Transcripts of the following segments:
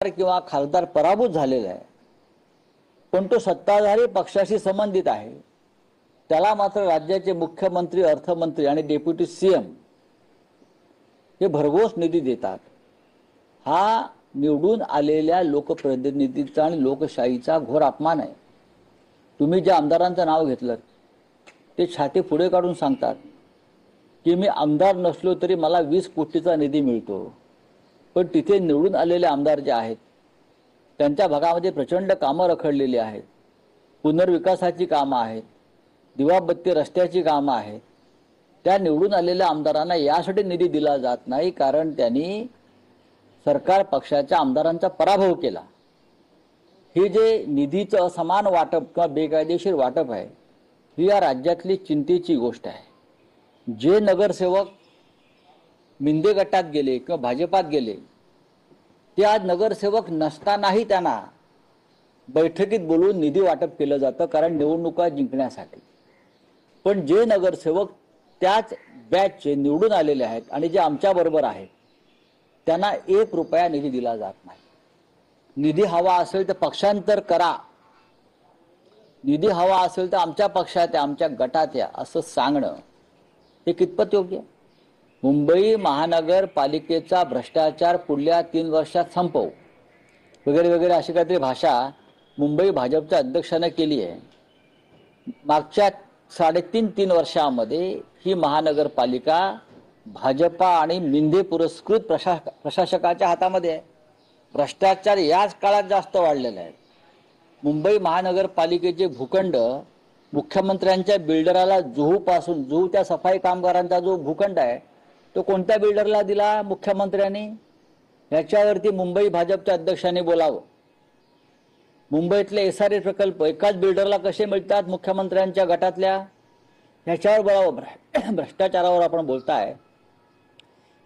आमदार किंवा खासदार पराभूत झालेला आहे, पण तो सत्ताधारी पक्षाशी संबंधित आहे, त्याला मात्र राज्याचे मुख्यमंत्री, अर्थमंत्री आणि डेप्युटी सीएम हे भरघोस निधी देतात। हा निवडून आलेल्या लोकप्रतिनिधींचा आणि लोकशाहीचा घोर अपमान आहे। तुम्ही ज्या आमदारांचं नाव घेतलं ते छाती पुढे काढून सांगतात की मी आमदार नसलो तरी मला 20 कोटीचा निधी मिळतो, पण तिथे निवडून आलेले आमदार जे आहेत त्यांच्या भागामध्ये प्रचंड कामं रखडलेली आहेत, पुनर्विकासाची कामं आहेत, दिवाबत्ती रस्त्याची कामं आहेत। त्या निवडून आलेल्या आमदारांना यासाठी निधी दिला जात नाही कारण त्यांनी सरकार पक्षाच्या आमदारांचा पराभव केला। हे जे निधीचं असमान वाटप किंवा बेकायदेशीर वाटप आहे ही या राज्यातली चिंतेची गोष्ट आहे। जे नगरसेवक मिंदे गटात गेले किंवा भाजपात गेले ते आज नगरसेवक नसतानाही त्यांना बैठकीत बोलून निधी वाटप केलं जातं कारण निवडणुका जिंकण्यासाठी। पण जे नगरसेवक त्याच बॅचचे निवडून आलेले आहेत आणि जे आमच्या बरोबर आहेत त्यांना 1 रुपया निधी दिला जात नाही। निधी हवा असेल तर पक्षांतर करा, निधी हवा असेल तर आमच्या पक्षात या, आमच्या गटात या असं सांगणं हे कितपत योग्य आहे? मुंबई महानगरपालिकेचा भ्रष्टाचार पुढल्या 3 वर्षात संपव वगैरे वगैरे अशी काहीतरी भाषा मुंबई भाजपच्या अध्यक्षाने केली आहे। मागच्या 3.5 वर्षामध्ये ही महानगरपालिका भाजपा आणि मिंदे पुरस्कृत प्रशासकाच्या हातामध्ये आहे। भ्रष्टाचार याच काळात जास्त वाढलेला आहे। मुंबई महानगरपालिकेचे भूखंड मुख्यमंत्र्यांच्या बिल्डराला जुहूपासून, जुहू त्या सफाई कामगारांचा जो भूखंड आहे तो कोणत्या बिल्डरला दिला मुख्यमंत्र्यांनी, याच्यावरती मुंबई भाजपच्या अध्यक्षांनी बोलावं। मुंबईतले SRA प्रकल्प एकाच बिल्डरला कसे मिळतात मुख्यमंत्र्यांच्या गटातल्या, ह्याच्यावर बोलावं। भ्रष्टाचारावर आपण बोलताय,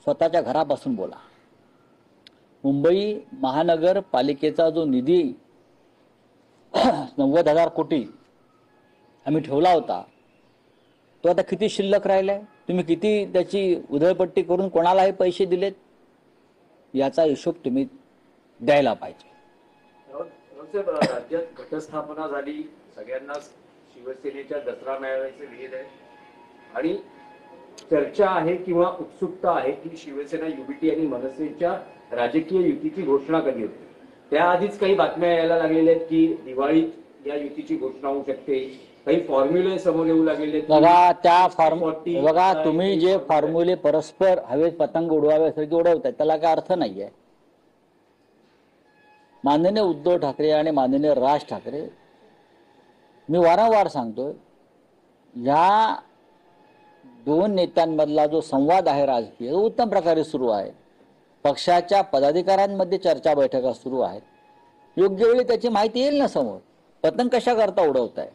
स्वतःच्या घरापासून बोला। मुंबई महानगरपालिकेचा जो निधी 90,000 कोटी आम्ही ठेवला होता तो आता किती शिल्लक राहिलाय, तुम्ही किती त्याची उधळपट्टी करून कोणाला हे पैसे दिलेत याचा हिशोब तुम्ही द्यायला पाहिजे। राज्यात घटस्थापना झाली, सगळ्यांना शिवसेनेच्या दसरा मेळाव्याचे विहित आहे आणि चर्चा आहे किंवा उत्सुकता आहे की शिवसेना युबीटी आणि मनसेच्या राजकीय युतीची घोषणा कधी होते। त्याआधीच काही बातम्या यायला लागलेल्या आहेत की दिवाळीत या युतीची घोषणा होऊ शकते, काही फॉर्म्युले समोर येऊ लागलेले आहेत। बघा त्या बघा तुम्ही जे फॉर्म्युले परस्पर हवेत पतंग उडवाव्यासारखे उडवताय त्याला काय अर्थ नाहीये। माननीय उद्धव ठाकरे आणि माननीय राज ठाकरे, मी वारंवार सांगतोय, या 2 नेत्यांमधला जो संवाद आहे राजकीय उत्तम प्रकारे सुरू आहे। पक्षाच्या पदाधिकाऱ्यांमध्ये चर्चा बैठका सुरू आहेत। योग्य वेळी त्याची माहिती येईल ना समोर। पतंग कशा करता उडवताय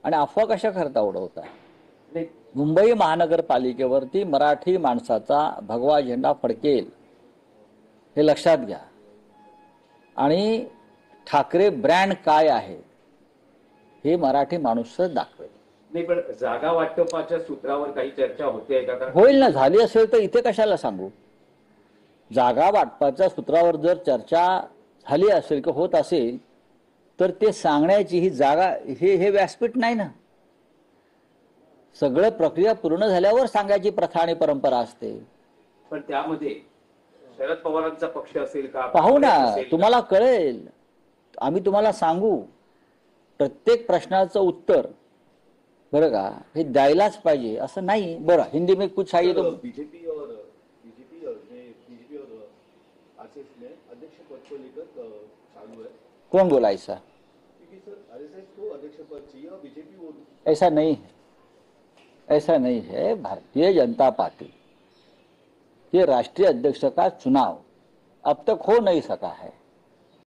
आणि अफवा कशा करता उडवताय। मुंबई महानगरपालिकेवरती मराठी माणसाचा भगवा झेंडा फडकेल हे लक्षात घ्या आणि ठाकरे ब्रँड काय आहे हे मराठी माणूसच दाखवेल। नाही पण जागा वाटपाच्या सूत्रावर काही चर्चा होते का? होईल ना, झाली असेल तर इथे कशाला सांगू। जागा वाटपाच्या सूत्रावर जर चर्चा झाली असेल किंवा होत असेल तर ते सांगण्याची ही जागा हे व्यासपीठ नाही ना। सगळं प्रक्रिया पूर्ण झाल्यावर सांगायची प्रथा आणि परंपरा असते। पण त्यामध्ये शरद पवारांचा पक्ष असेल का पाहू ना, तुम्हाला कळेल, आम्ही तुम्हाला सांगू। प्रत्येक प्रश्नाचं उत्तर बरं का हे द्यायलाच पाहिजे असं नाही। बरं, हिंदी में कुछ चाहिए तो बीजेपी और आरएसएस में अध्यक्ष पद को लेकर चालू है। कौन बोला ऐसा? क्योंकि सर आरएसएस को अध्यक्ष पद चाहिए और बीजेपी ऐसा नहीं है, ऐसा नहीं है। भारतीय जनता पार्टी के राष्ट्रीय अध्यक्ष का चुनाव अब तक हो नहीं सका है।